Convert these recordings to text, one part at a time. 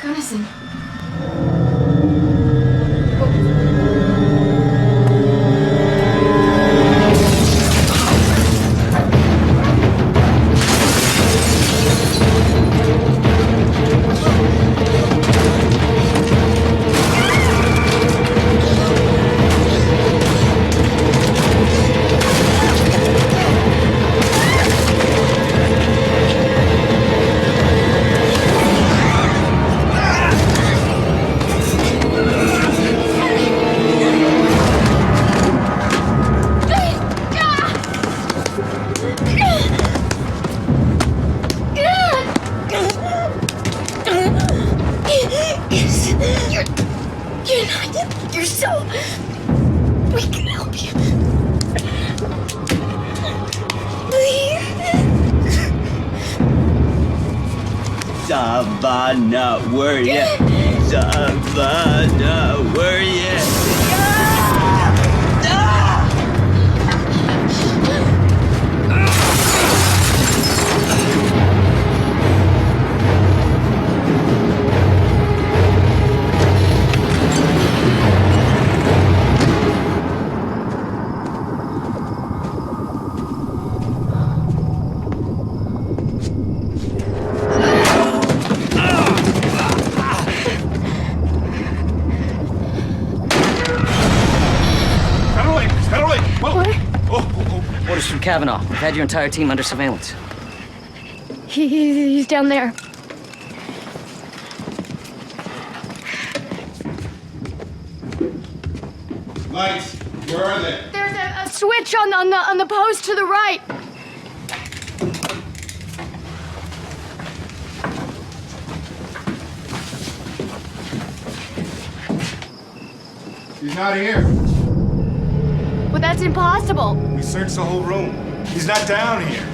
Gunnison. You're so... We can help you. Savannah, where ya? Savannah, where ya? Orders from Kavanaugh. We've had your entire team under surveillance. He's down there. Lights, where are they? There's a switch on the post to the right. He's not here. But that's impossible. We searched the whole room. He's not down here.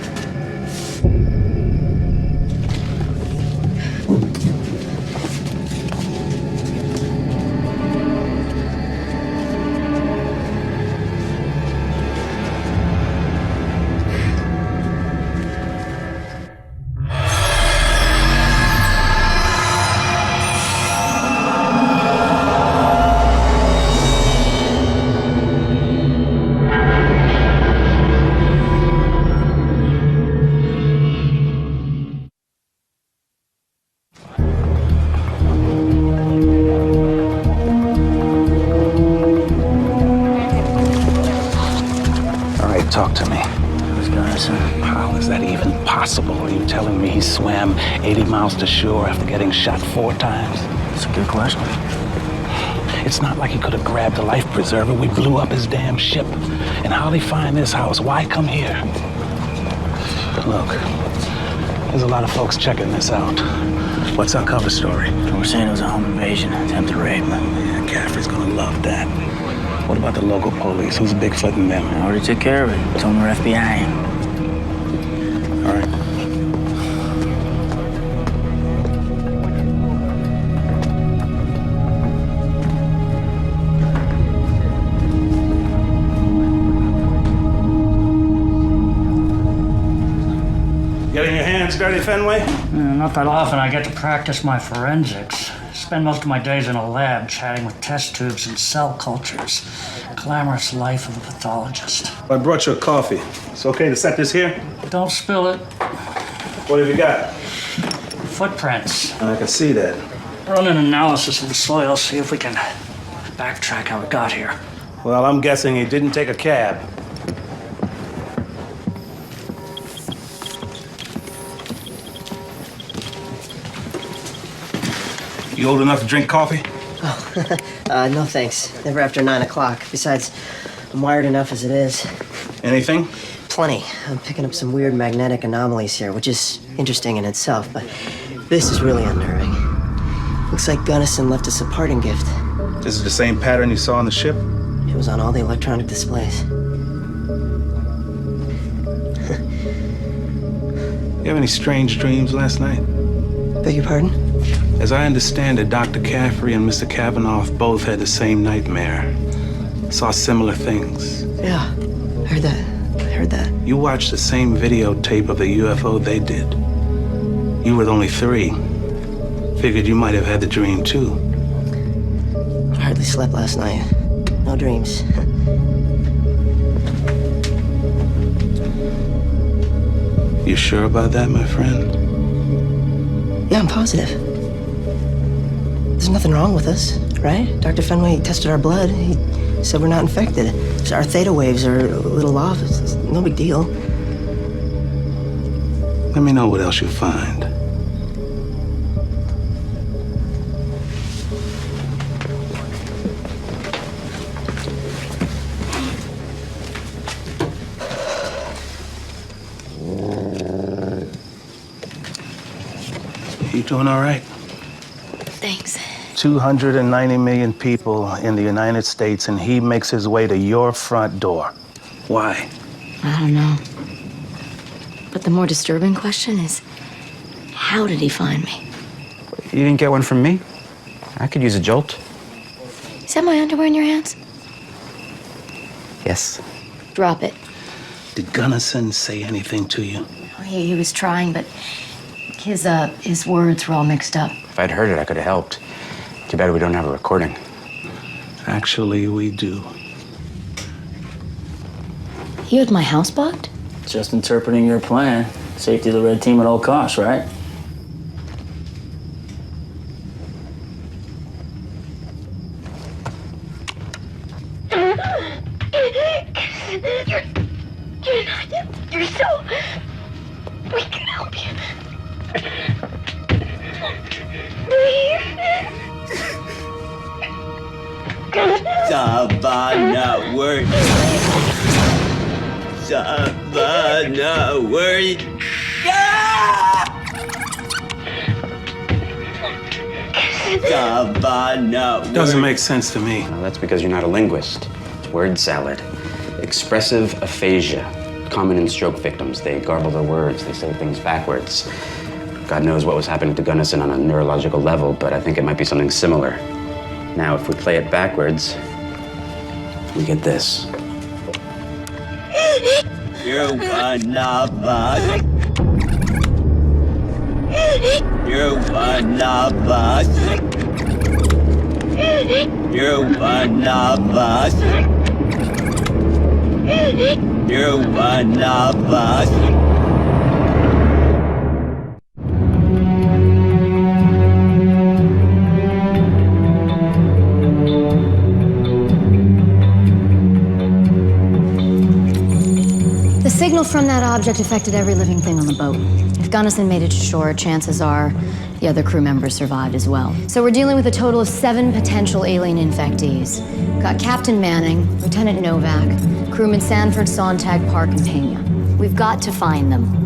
Talk to me. Who's Gunnison? How is that even possible? Are you telling me he swam 80 miles to shore after getting shot 4 times? That's a good question. It's not like he could have grabbed a life preserver. We blew up his damn ship. And how'd he find this house? Why come here? Look, there's a lot of folks checking this out. What's our cover story? We're saying it was a home invasion, attempted rape. Yeah, Caffrey's gonna love that. What about the local police? Who's bigfooting them? I already took care of it. Told them we're FBI. All right. Getting your hands dirty, Fenway? Not that often I get to practice my forensics. Spend most of my days in a lab chatting with test tubes and cell cultures. Glamorous life of a pathologist. I brought you a coffee. It's okay to set this here? Don't spill it. What have you got? Footprints. I can see that. Run an analysis of the soil, see if we can backtrack how it got here. Well, I'm guessing he didn't take a cab. You old enough to drink coffee? Oh, no thanks. Never after 9 o'clock. Besides, I'm wired enough as it is. Anything? Plenty. I'm picking up some weird magnetic anomalies here, which is interesting in itself, but this is really unnerving. Looks like Gunnison left us a parting gift. This is the same pattern you saw on the ship? It was on all the electronic displays. You have any strange dreams last night? Beg your pardon? As I understand it, Dr. Caffrey and Mr. Kavanaugh both had the same nightmare. Saw similar things. Yeah, I heard that. You watched the same videotape of the UFO they did. You were only 3. figured you might have had the dream too. I hardly slept last night. No dreams. You sure about that, my friend? Yeah, I'm positive. There's nothing wrong with us, right? Dr. Fenway tested our blood. He said we're not infected. So our theta waves are a little off. It's no big deal. Let me know what else you find. You doing all right? Thanks. 290 million people in the United States, and he makes his way to your front door. Why? I don't know. But the more disturbing question is, how did he find me? You didn't get one from me? I could use a jolt. Is that my underwear in your hands? Yes. Drop it. Did Gunnison say anything to you? He was trying, but his words were all mixed up. If I'd heard it, I could have helped. Too bad we don't have a recording. Actually, we do. You had my house bugged? Just interpreting your plan. Safety of the red team at all costs, right? You're so... We can help you. Savannah, worried. Savannah, worried. Savannah, Doesn't make sense to me. Well, that's because you're not a linguist. It's word salad. Expressive aphasia. Common in stroke victims. They garble their words. They say things backwards. God knows what was happening to Gunnison on a neurological level, but I think it might be something similar. Now, if we play it backwards, we get this. You're one of us. You're one of us. You're one of us. You're one of us. The signal from that object affected every living thing on the boat. If Gunnison made it to shore, chances are the other crew members survived as well. So we're dealing with a total of 7 potential alien infectees. Got Captain Manning, Lieutenant Novak, crewmen Sanford, Sontag, Park, and Pena. We've got to find them.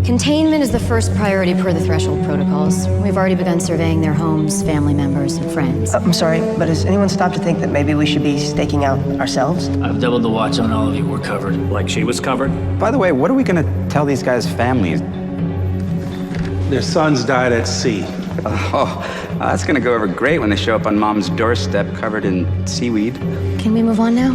Containment is the first priority per the threshold protocols. We've already begun surveying their homes, family members, and friends. I'm sorry, but has anyone stopped to think that maybe we should be staking out ourselves? I've doubled the watch on all of you. We're covered. Like she was covered? By the way, what are we gonna tell these guys' families? Their sons died at sea. Oh, that's gonna go over great when they show up on Mom's doorstep covered in seaweed. Can we move on now?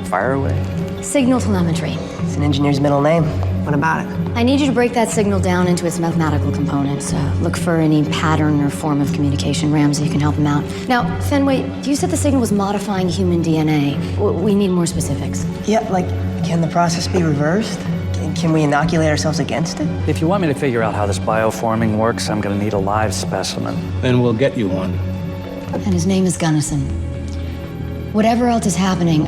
Fire away. Signal telemetry. It's an engineer's middle name. What about it? I need you to break that signal down into its mathematical components. Look for any pattern or form of communication. Ramsey, you can help him out. Now, Fenway, you said the signal was modifying human DNA. We need more specifics. Yeah, like, can the process be reversed? Can we inoculate ourselves against it? If you want me to figure out how this bioforming works, I'm gonna need a live specimen. Then we'll get you one. And his name is Gunnison. Whatever else is happening,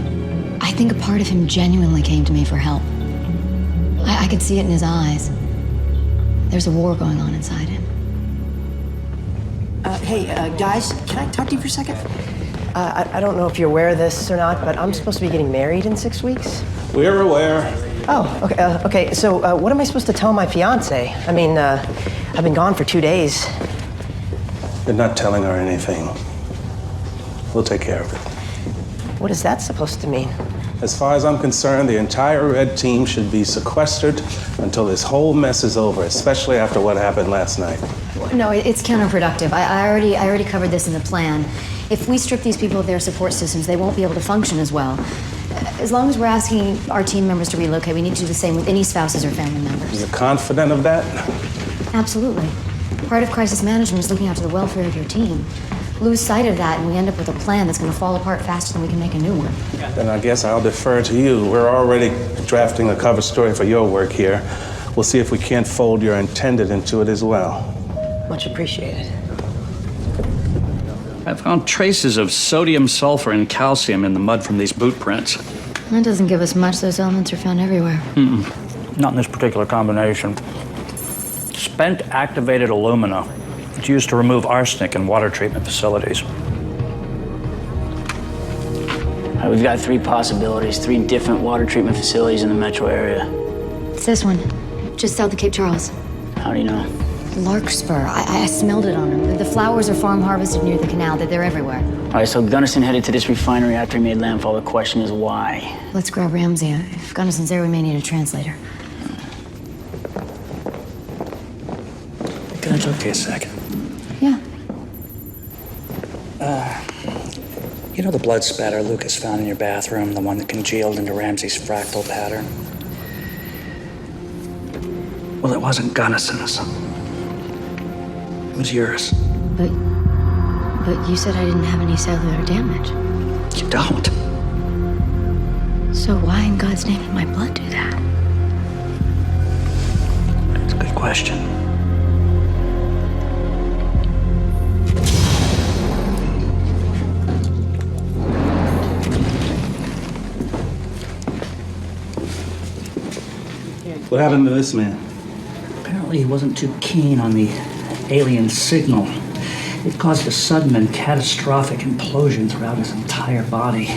I think a part of him genuinely came to me for help. I could see it in his eyes. There's a war going on inside him. Hey, guys, can I talk to you for a second? I don't know if you're aware of this or not, but I'm supposed to be getting married in 6 weeks. We're aware. Oh, okay. Okay. So, what am I supposed to tell my fiance? I mean, I've been gone for 2 days. You're not telling her anything. We'll take care of it. What is that supposed to mean? As far as I'm concerned, the entire red team should be sequestered until this whole mess is over, especially after what happened last night. No, it's counterproductive. I already covered this in the plan. If we strip these people of their support systems, they won't be able to function as well. As long as we're asking our team members to relocate, we need to do the same with any spouses or family members. You're confident of that? Absolutely. Part of crisis management is looking after the welfare of your team. Lose sight of that, and we end up with a plan that's going to fall apart faster than we can make a new one. Then I guess I'll defer to you. We're already drafting a cover story for your work here. We'll see if we can't fold your intended into it as well. Much appreciated. I found traces of sodium, sulfur, and calcium in the mud from these boot prints. That doesn't give us much. Those elements are found everywhere. Not in this particular combination. Spent activated alumina. It's used to remove arsenic in water treatment facilities. We've got 3 possibilities, 3 different water treatment facilities in the metro area. It's this one, just south of Cape Charles. How do you know? Larkspur. I smelled it on them. The flowers are farm harvested near the canal. They're everywhere. All right, so Gunnison headed to this refinery after he made landfall. The question is why? Let's grab Ramsey. If Gunnison's there, we may need a translator. Can I talk to you a second? Yeah. You know the blood spatter Lucas found in your bathroom, the one that congealed into Ramsey's fractal pattern? Well, it wasn't Gunnison's. It was yours. But you said I didn't have any cellular damage. You don't. So why in God's name did my blood do that? It's a good question. What happened to this man? Apparently he wasn't too keen on the alien signal. It caused a sudden and catastrophic implosion throughout his entire body.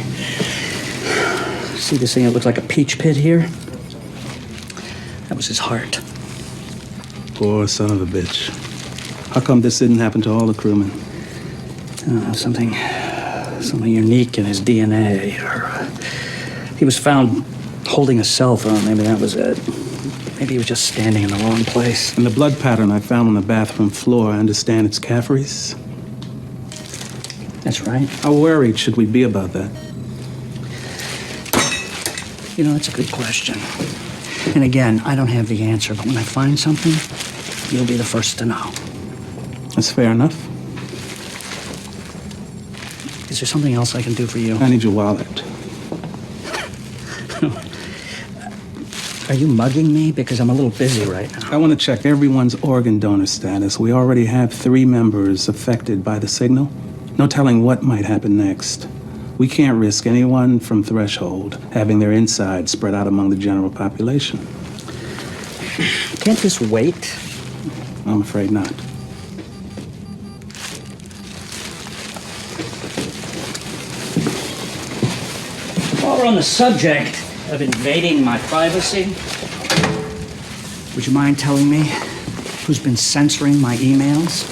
See this thing that looks like a peach pit here? That was his heart. Poor son of a bitch. How come this didn't happen to all the crewmen? Something unique in his DNA. Or he was found holding a cell phone. Maybe that was it. Maybe he was just standing in the wrong place. And the blood pattern I found on the bathroom floor, I understand it's Caffrey's? That's right. How worried should we be about that? You know, that's a good question. And again, I don't have the answer, but when I find something, you'll be the first to know. That's fair enough. Is there something else I can do for you? I need your wallet. Are you mugging me? Because I'm a little busy right now. I want to check everyone's organ donor status. We already have 3 members affected by the signal. No telling what might happen next. We can't risk anyone from Threshold having their insides spread out among the general population. Can't this wait? I'm afraid not. While we're on the subject of invading my privacy, would you mind telling me who's been censoring my emails?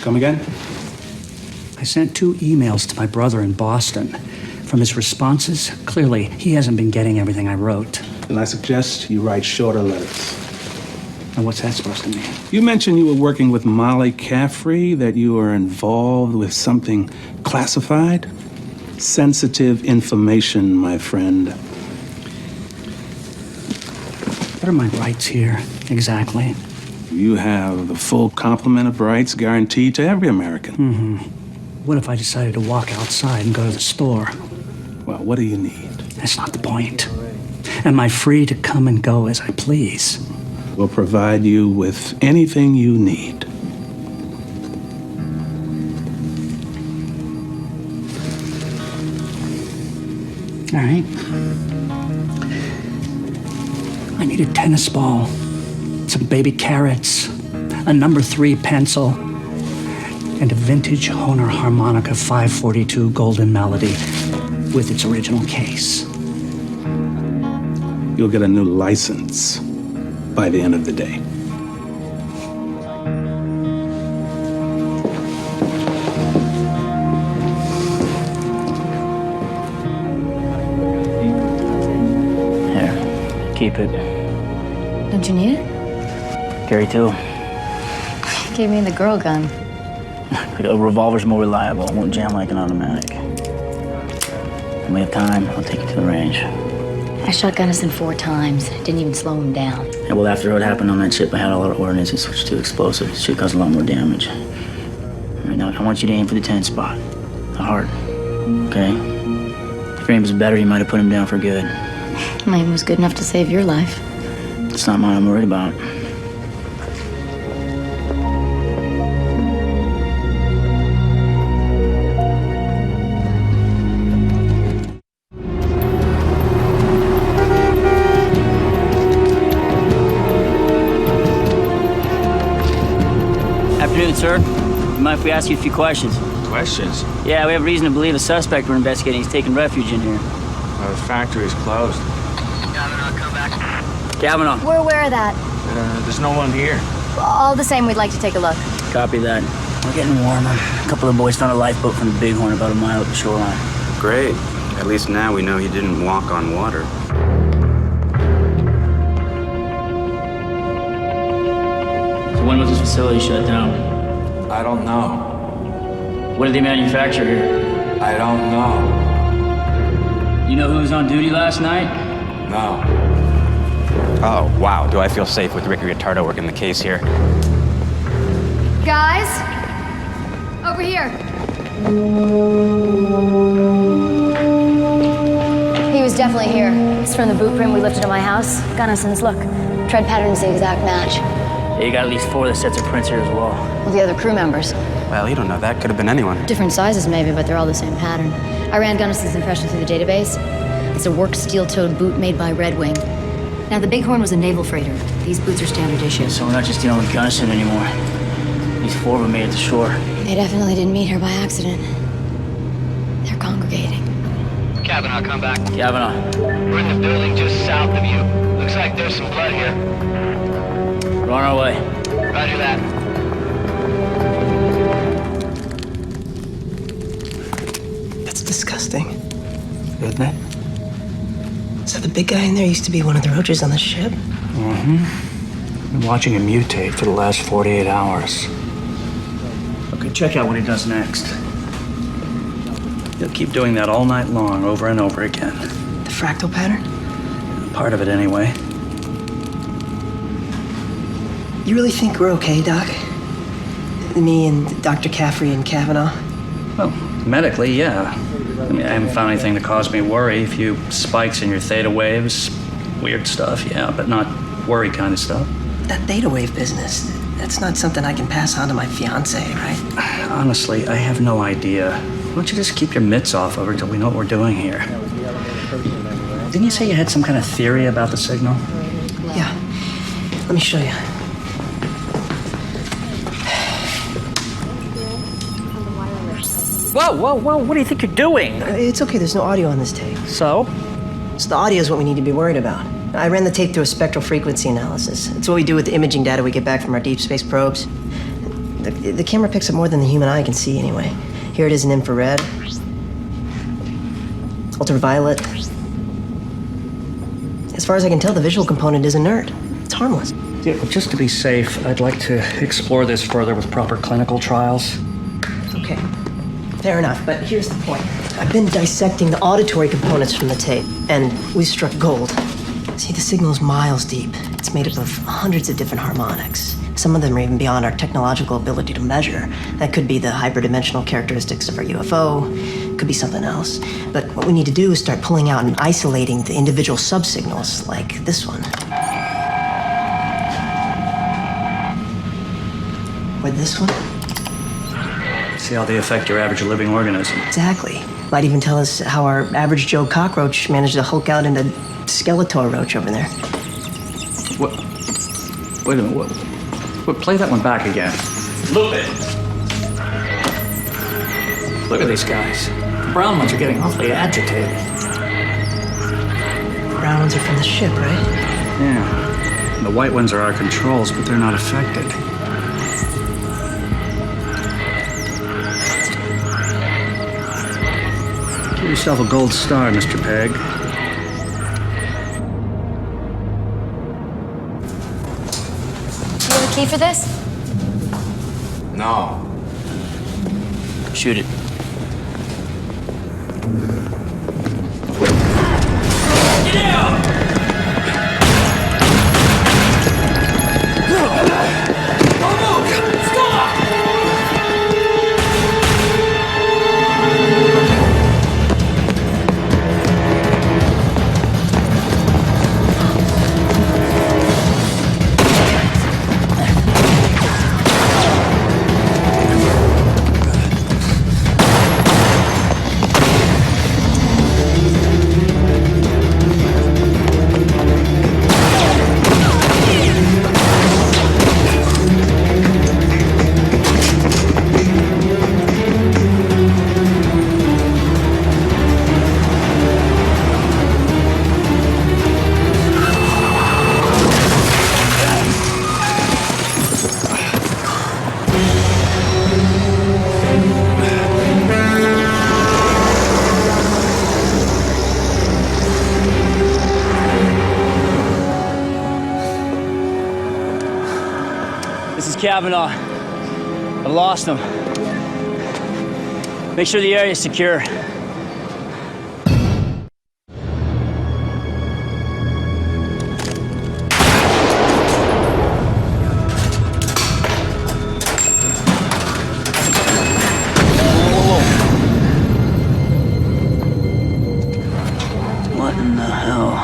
Come again? I sent 2 emails to my brother in Boston. From his responses, clearly he hasn't been getting everything I wrote. And I suggest you write shorter letters. And what's that supposed to mean? You mentioned you were working with Molly Caffrey, that you were involved with something classified? Sensitive information, my friend. What are my rights here, exactly? You have the full complement of rights guaranteed to every American. What if I decided to walk outside and go to the store? Well, what do you need? That's not the point. Am I free to come and go as I please? We'll provide you with anything you need. All right. I need a tennis ball, some baby carrots, a number 3 pencil, and a vintage Hohner harmonica 542 Golden Melody with its original case. You'll get a new license by the end of the day. Keep it. Don't you need it? Carry 2. Gave me the girl gun. A revolver's more reliable. It won't jam like an automatic. When we have time, I'll take you to the range. I shot Gunnison 4 times. Didn't even slow him down. Yeah, well, after what happened on that ship, I had all our ordnance and switched to explosives. Should cause a lot more damage. All right, now I want you to aim for the 10 spot. The heart. Okay? If your aim was better, you might have put him down for good. My aim was good enough to save your life. It's not mine I'm worried about. Afternoon, sir. You mind if we ask you a few questions? Questions? Yeah, we have reason to believe a suspect we're investigating is taking refuge in here. The factory is closed. Kavanaugh, come back. Kavanaugh. We're aware of that. There's no one here. All the same, we'd like to take a look. Copy that. We're getting warmer. A couple of boys found a lifeboat from the Bighorn about a mile up the shoreline. Great. At least now we know he didn't walk on water. So when was this facility shut down? I don't know. What did they manufacture here? I don't know. You know who was on duty last night? No. Oh, wow. Do I feel safe with Ricky Retardo working the case here? Guys, over here. He was definitely here. It's from the boot print we lifted at my house. Gunnison's, look. Tread pattern's the exact match. Yeah, you got at least 4 of the sets of prints here as well. Well, the other crew members. Well, you don't know. That could have been anyone. Different sizes maybe, but they're all the same pattern. I ran Gunnison's impression through the database. It's a worked steel-toed boot made by Red Wing. Now, the Bighorn was a naval freighter. These boots are standard issue. So we're not just dealing with Gunnison anymore. These 4 of them made it to shore. They definitely didn't meet her by accident. They're congregating. Kavanaugh, come back. Kavanaugh. We're in the building just south of you. Looks like there's some blood here. We're on our way. Roger that. That's disgusting. Isn't it? So the big guy in there used to be one of the roaches on the ship? Mm-hmm. Been watching him mutate for the last 48 hours. Okay, check out what he does next. He'll keep doing that all night long, over and over again. The fractal pattern? Part of it, anyway. You really think we're okay, Doc? Me and Dr. Caffrey and Kavanaugh? Well, medically, yeah. I mean, I haven't found anything to cause me worry. A few spikes in your theta waves, weird stuff, yeah, but not worry kind of stuff. That theta wave business, that's not something I can pass on to my fiancée, right? Honestly, I have no idea. Why don't you just keep your mitts off of her until we know what we're doing here? Didn't you say you had some kind of theory about the signal? Yeah. Let me show you. Whoa, whoa, whoa, what do you think you're doing? It's okay, there's no audio on this tape. So? So the audio is what we need to be worried about. I ran the tape through a spectral frequency analysis. It's what we do with the imaging data we get back from our deep space probes. The camera picks up more than the human eye can see anyway. Here it is in infrared, ultraviolet. As far as I can tell, the visual component is inert. It's harmless. Yeah, well, just to be safe, I'd like to explore this further with proper clinical trials. Okay, fair enough, but here's the point. I've been dissecting the auditory components from the tape, and we struck gold. See, the signal's miles deep. It's made up of hundreds of different harmonics. Some of them are even beyond our technological ability to measure. That could be the hyperdimensional characteristics of our UFO, could be something else. But what we need to do is start pulling out and isolating the individual subsignals, like this one. Or this one. See how they affect your average living organism. Exactly. Might even tell us how our average Joe cockroach managed to hulk out into Skeletor roach over there. What? Wait a minute, what? Play that one back again. Look it. Look at these guys. The brown ones are getting awfully agitated. Brown ones are from the ship, right? Yeah. And the white ones are our controls, but they're not affected. Give yourself a gold star, Mr. Pegg. You have a key for this? No. Shoot it. Get out! Kavanaugh. I've lost him. Make sure the area's secure. What in the hell?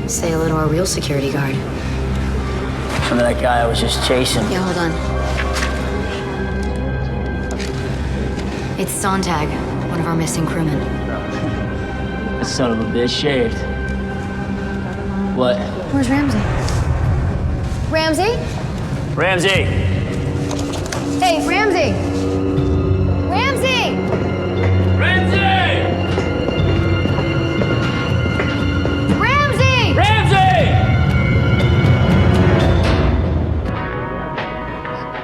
Say hello to our real security guard. From that guy I was just chasing. Yeah, hold on. It's Sontag, one of our missing crewmen. That son of a bitch shaved. What? Where's Ramsey? Ramsey? Ramsey! Hey, Ramsey! Ramsey! Ramsey! Ramsey! Ramsey!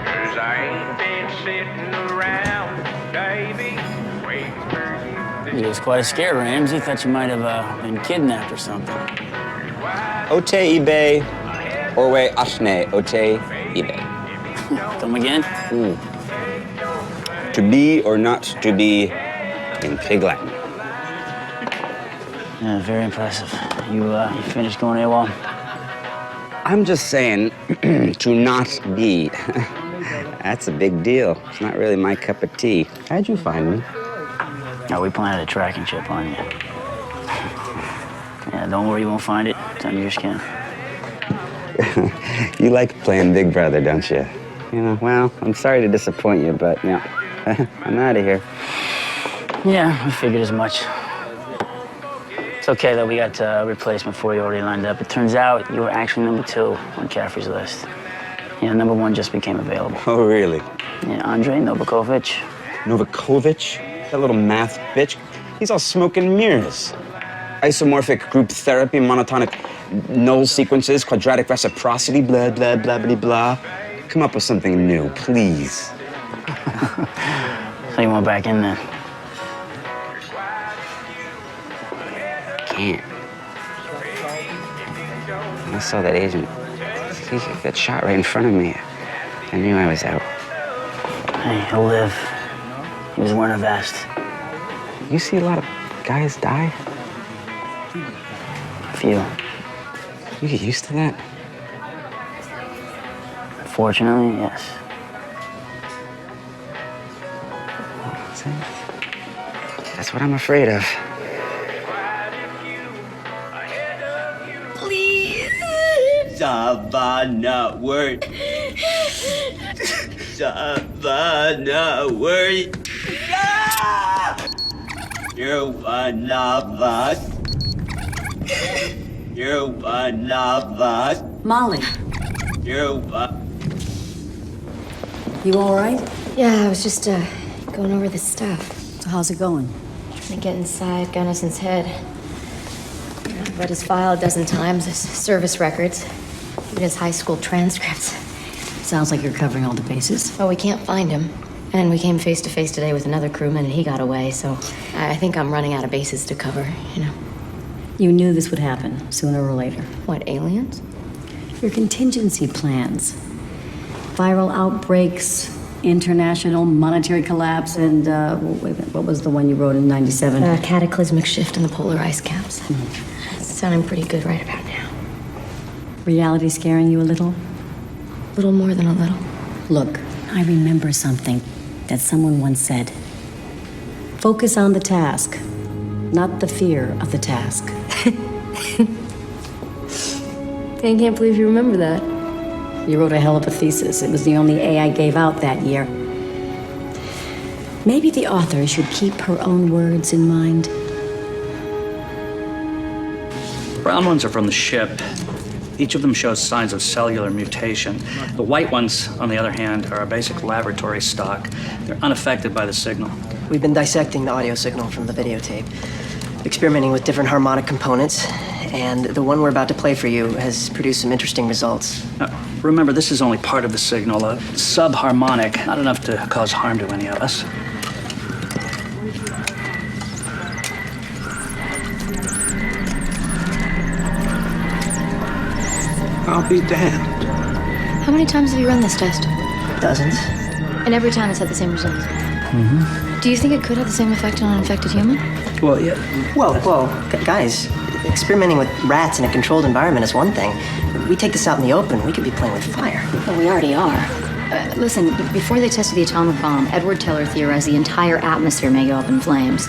Cause I ain't been sitting around, baby, waiting for you. You was quite scared, Ramsey. Thought you might have been kidnapped or something. Ote eBay, orwe ashne, ote eBay. Come again? To be or not to be in Pig Latin. Yeah, very impressive. You finished going AWOL? I'm just saying, to not be. That's a big deal. It's not really my cup of tea. How'd you find me? No, we planted a tracking chip on you. Yeah, don't worry, you won't find it. It's under your skin. You like playing Big Brother, don't you? You know, well, I'm sorry to disappoint you, but, you know, I'm out of here. Yeah, I figured as much. It's okay, though. We got a replacement for you already lined up. It turns out you were actually number 2 on Caffrey's list. Yeah, number 1 just became available. Oh, really? Yeah, Andrei Novakovic. Novakovic? That little math bitch? He's all smoke and mirrors. Isomorphic group therapy, monotonic null sequences, quadratic reciprocity, blah, blah, blah, blah, blah. Come up with something new, please. So you want back in then? Can't. When I saw that agent, he got shot right in front of me. I knew I was out. Hey, he'll live. He was wearing a vest. You see a lot of guys die? A few. You get used to that? Fortunately, yes. That's what I'm afraid of. Savannah word. Savannah word. You're one of us. You're one of us. Molly, You're one. you all right? Yeah, I was just going over this stuff. So how's it going? Trying to get inside Gunnison's head. I've read his file a dozen times, his service records, even his high school transcripts. Sounds like you're covering all the bases. Well, we can't find him. And we came face to face today with another crewman and he got away, so I think I'm running out of bases to cover, you know. You knew this would happen, sooner or later. What, aliens? Your contingency plans. Viral outbreaks, international monetary collapse, and, wait a minute, what was the one you wrote in 97? Cataclysmic shift in the polar ice caps. It's sounding pretty good right about now. Reality scaring you a little? A little more than a little. Look, I remember something that someone once said. Focus on the task, not the fear of the task. I can't believe you remember that. You wrote a hell of a thesis. It was the only A I gave out that year. Maybe the author should keep her own words in mind. Brown ones are from the ship. Each of them shows signs of cellular mutation. The white ones, on the other hand, are a basic laboratory stock. They're unaffected by the signal. We've been dissecting the audio signal from the videotape, experimenting with different harmonic components, and the one we're about to play for you has produced some interesting results. Remember, this is only part of the signal, a subharmonic, not enough to cause harm to any of us. I'll be damned. How many times have you run this test? Dozens. And every time it's had the same results? Mm-hmm. Do you think it could have the same effect on an infected human? Well, yeah. Whoa, guys. Experimenting with rats in a controlled environment is one thing. We take this out in the open, we could be playing with fire. Well, we already are. Listen, before they tested the atomic bomb, Edward Teller theorized the entire atmosphere may go up in flames.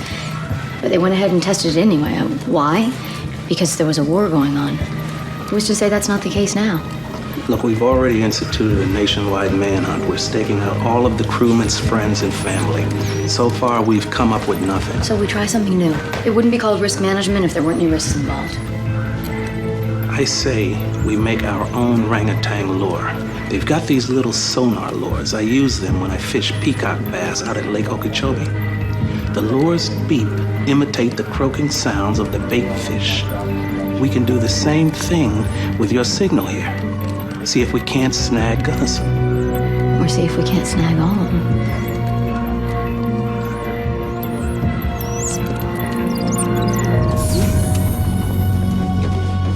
But they went ahead and tested it anyway. Why? Because there was a war going on. Who's to say that's not the case now? Look, we've already instituted a nationwide manhunt. We're staking out all of the crewmen's friends and family. So far, we've come up with nothing. So we try something new. It wouldn't be called risk management if there weren't any risks involved. I say we make our own orangutan lure. They've got these little sonar lures. I use them when I fish peacock bass out at Lake Okeechobee. The lure's beep imitate the croaking sounds of the bait fish. We can do the same thing with your signal here. See if we can't snag Gunnison. Or see if we can't snag all of them.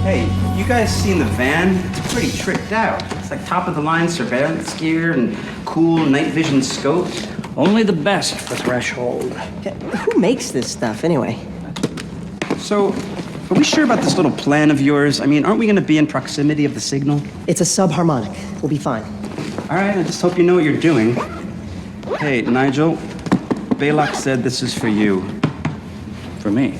Hey, you guys seen the van? It's pretty tricked out. It's like top-of-the-line surveillance gear and cool night vision scope. Only the best for Threshold. Who makes this stuff, anyway? So, are we sure about this little plan of yours? I mean, aren't we going to be in proximity of the signal? It's a subharmonic. We'll be fine. All right, I just hope you know what you're doing. Hey, Nigel, Baylock said this is for you. For me.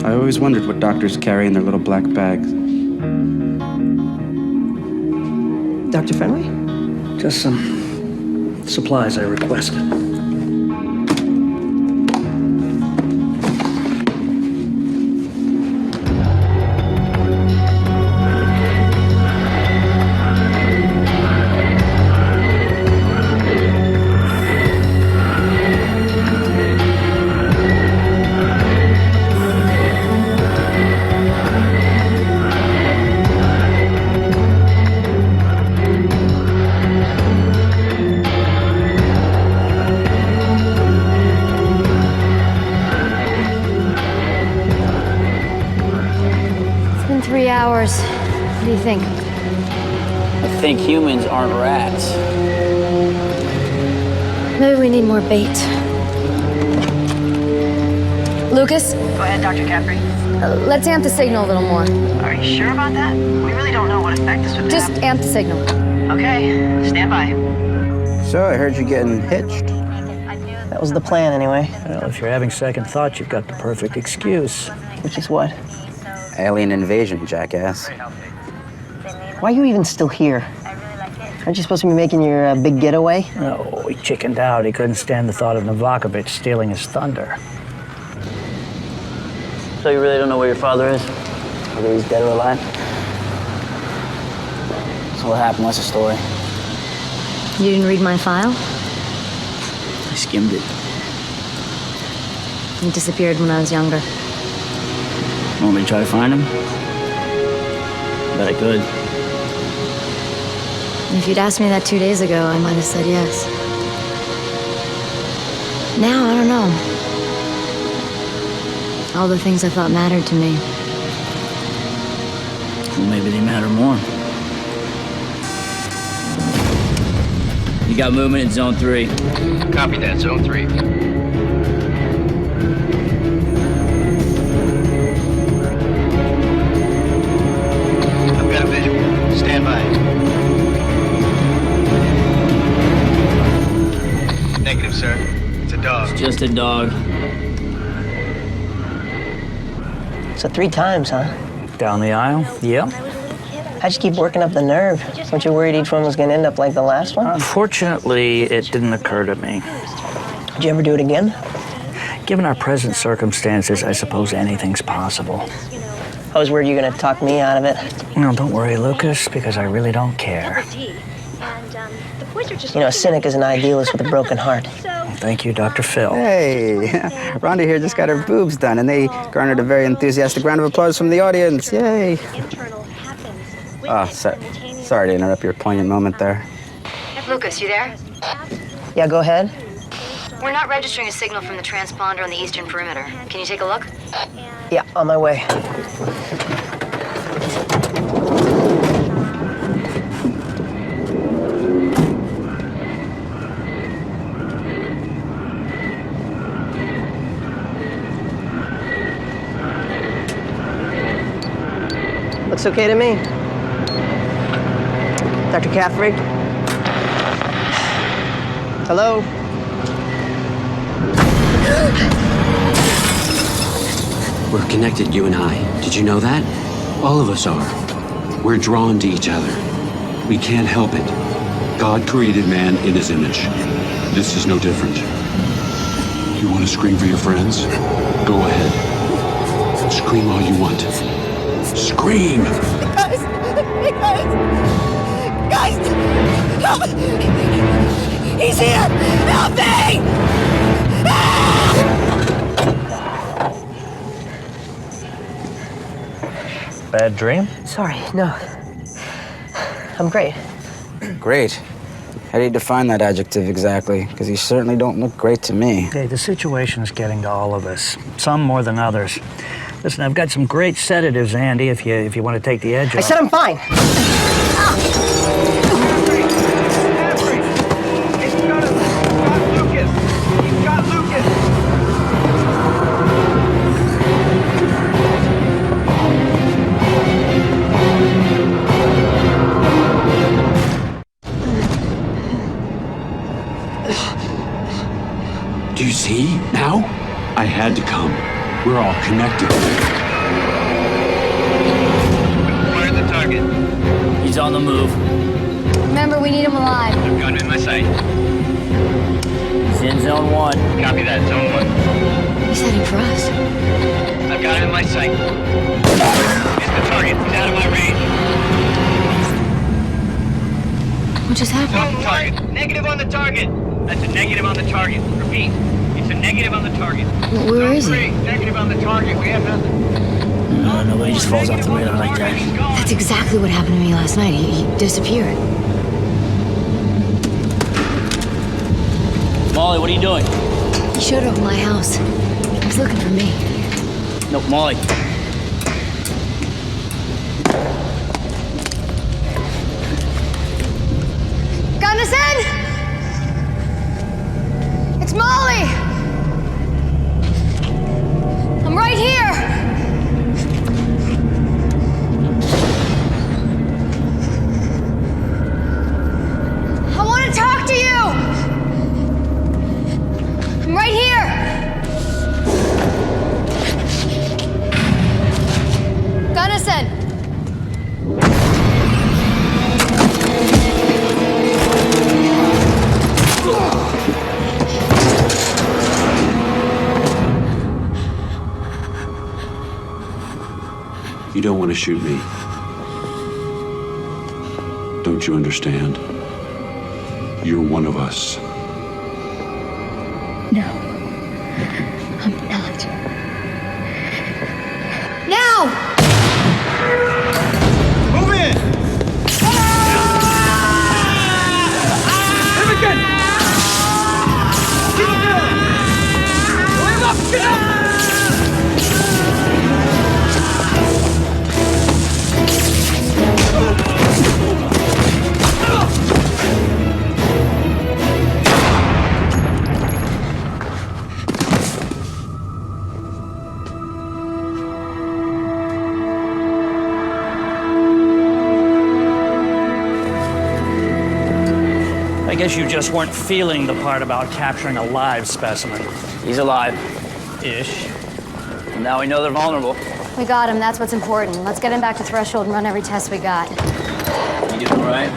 I always wondered what doctors carry in their little black bags. Dr. Fenway? Just some supplies I requested. Hours. What do you think? I think humans aren't rats. Maybe we need more bait. Lucas? Go ahead, Dr. Capri. Let's amp the signal a little more. Are you sure about that? We really don't know what effect this would have. Just amp the signal. Okay, stand by. So, I heard you getting hitched. That was the plan, anyway. Well, if you're having second thoughts, you've got the perfect excuse. Which is what? Alien invasion, jackass. Why are you even still here? Aren't you supposed to be making your big getaway? No, he chickened out. He couldn't stand the thought of Novakovich stealing his thunder. So you really don't know where your father is? Whether he's dead or alive? So what happened? What's the story? You didn't read my file? I skimmed it. He disappeared when I was younger. Want me to try to find him? Bet I could. If you'd asked me that 2 days ago, I might have said yes. Now, I don't know. All the things I thought mattered to me. Well, maybe they matter more. You got movement in Zone 3. Copy that, Zone 3. Stand by. Negative, sir. It's a dog. It's just a dog. So 3 times, huh? Down the aisle? Yep. How'd you keep working up the nerve? Weren't you worried each one was going to end up like the last one? Unfortunately, it didn't occur to me. Did you ever do it again? Given our present circumstances, I suppose anything's possible. I was worried you were going to talk me out of it. No, don't worry, Lucas, because I really don't care. You know, a cynic is an idealist with a broken heart. Thank you, Dr. Phil. Hey, Rhonda here just got her boobs done, and they garnered a very enthusiastic round of applause from the audience. Yay! Oh, sorry to interrupt your poignant moment there. Lucas, you there? Yeah, go ahead. We're not registering a signal from the transponder on the eastern perimeter. Can you take a look? Yeah, on my way. Looks okay to me. Dr. Caffrey? Hello? We're connected, you and I. Did you know that? All of us are. We're drawn to each other. We can't help it. God created man in his image. This is no different. You want to scream for your friends? Go ahead. Scream all you want. Scream! Guys! Help! He's here! Help me! Bad dream? Sorry, no. I'm great. Great. How do you define that adjective exactly? Because you certainly don't look great to me. Hey, the situation's getting to all of us, some more than others. Listen, I've got some great sedatives, Andy, if you want to take the edge off. I said I'm fine. Do you see now? I had to come. We're all connected. Where's the target? He's on the move. Remember, we need him alive. I've got him in my sight. He's in zone 1. Copy that, zone 1. He's heading for us. I've got him in my sight. Here's the target. He's out of my range. What just happened? Zone target. Negative on the target. That's a negative on the target. Repeat. It's a negative on the target. Where is he? Negative on the target. We have nothing. No, nobody just falls off the radar like that. That's exactly what happened to me last night. He disappeared. Molly, what are you doing? He showed up at my house. He was looking for me. No, Molly. Gunnison! It's Molly! I'm right here! I want to talk to you! I'm right here! Gunnison! You don't want to shoot me. Don't you understand? You're one of us. No. I'm not. Now! Move in! Imogen! Keep going! Move up! Get up! I guess you just weren't feeling the part about capturing a live specimen. He's alive. Ish. Now we know they're vulnerable. We got him, that's what's important. Let's get him back to Threshold and run every test we got. You doing all right?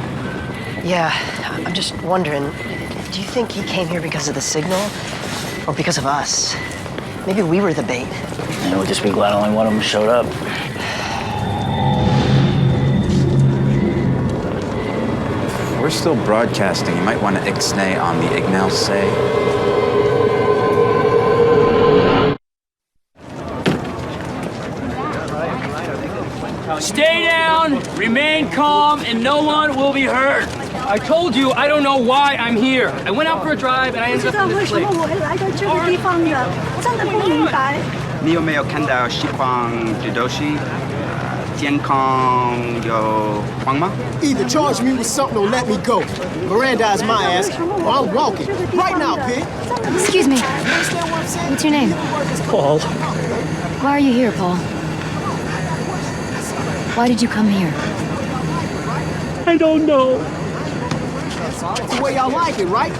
Yeah, I'm just wondering, do you think he came here because of the signal? Or because of us? Maybe we were the bait. And we'll just be glad only one of them showed up. We're still broadcasting. You might want to ixnay on the ignal say. Stay down, remain calm, and no one will be hurt. I told you I don't know why I'm here. I went out for a drive and I ended up in this place. 你有没有看到西方指导系健康有慌吗？ Either charge me with something or let me go. Mirandize my ass, or I'm walking. Right now, pig. Excuse me. What's your name? Paul. Why are you here, Paul? Why did you come here? I don't know. That's the way y'all like it, right?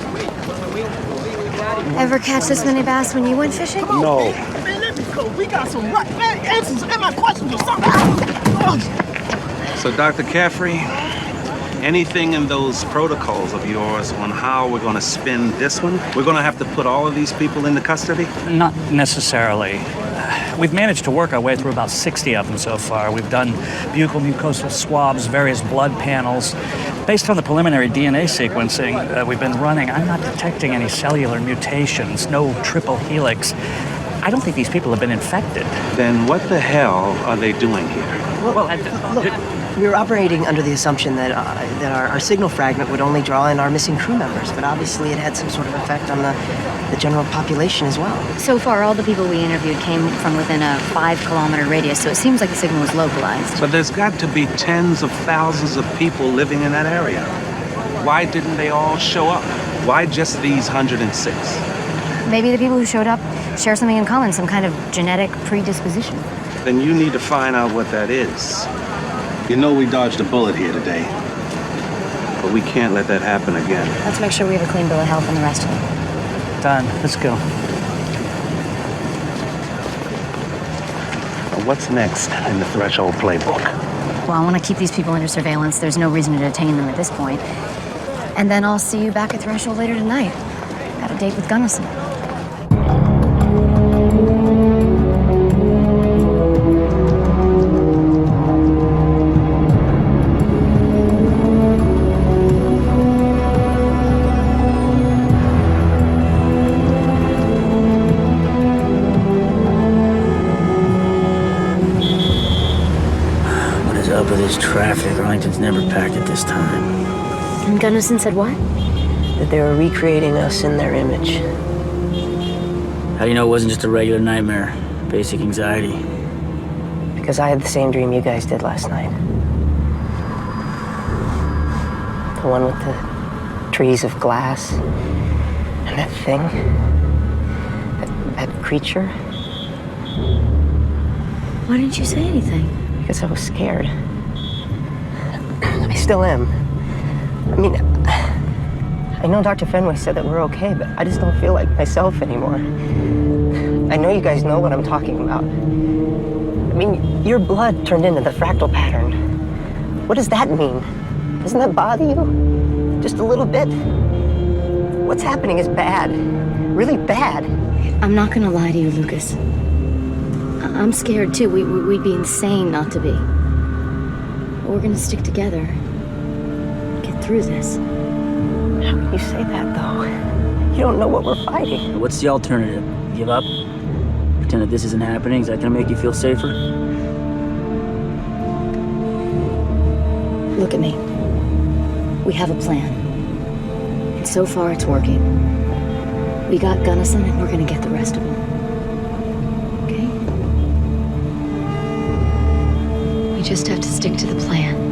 Ever catch this many bass when you went fishing? No. Man, let me go. We got some right answers and my questions or something. So, Dr. Caffrey, anything in those protocols of yours on how we're going to spin this one? We're going to have to put all of these people into custody? Not necessarily. We've managed to work our way through about 60 of them so far. We've done buccal mucosal swabs, various blood panels. Based on the preliminary DNA sequencing we've been running, I'm not detecting any cellular mutations, no triple helix. I don't think these people have been infected. Then what the hell are they doing here? Well, look, we were operating under the assumption that our signal fragment would only draw in our missing crew members, but obviously it had some sort of effect on the general population as well. So far, all the people we interviewed came from within a 5-kilometer radius, so it seems like the signal was localized. But there's got to be tens of thousands of people living in that area. Why didn't they all show up? Why just these 106? Maybe the people who showed up share something in common, some kind of genetic predisposition. Then you need to find out what that is. You know we dodged a bullet here today, but we can't let that happen again. Let's make sure we have a clean bill of health and the rest of it. Done. Let's go. What's next in the Threshold playbook? Well, I want to keep these people under surveillance. There's no reason to detain them at this point. And then I'll see you back at Threshold later tonight. Got a date with Gunnison. This traffic, Arlington's never packed at this time. And Gunnison said what? That they were recreating us in their image. How do you know it wasn't just a regular nightmare? Basic anxiety. Because I had the same dream you guys did last night. The one with the trees of glass. And that thing. That creature. Why didn't you say anything? Because I was scared. I still am. I mean, I know Dr. Fenway said that we're okay, but I just don't feel like myself anymore. I know you guys know what I'm talking about. I mean, your blood turned into the fractal pattern. What does that mean? Doesn't that bother you? Just a little bit? What's happening is bad. Really bad. I'm not gonna lie to you, Lucas. I'm scared too. We'd be insane not to be. But we're gonna stick together. Get through this. How can you say that, though? You don't know what we're fighting. What's the alternative? Give up? Pretend that this isn't happening? Is that gonna make you feel safer? Look at me. We have a plan. And so far, it's working. We got Gunnison, and we're gonna get the rest of them. Okay? We just have to stick to the plan.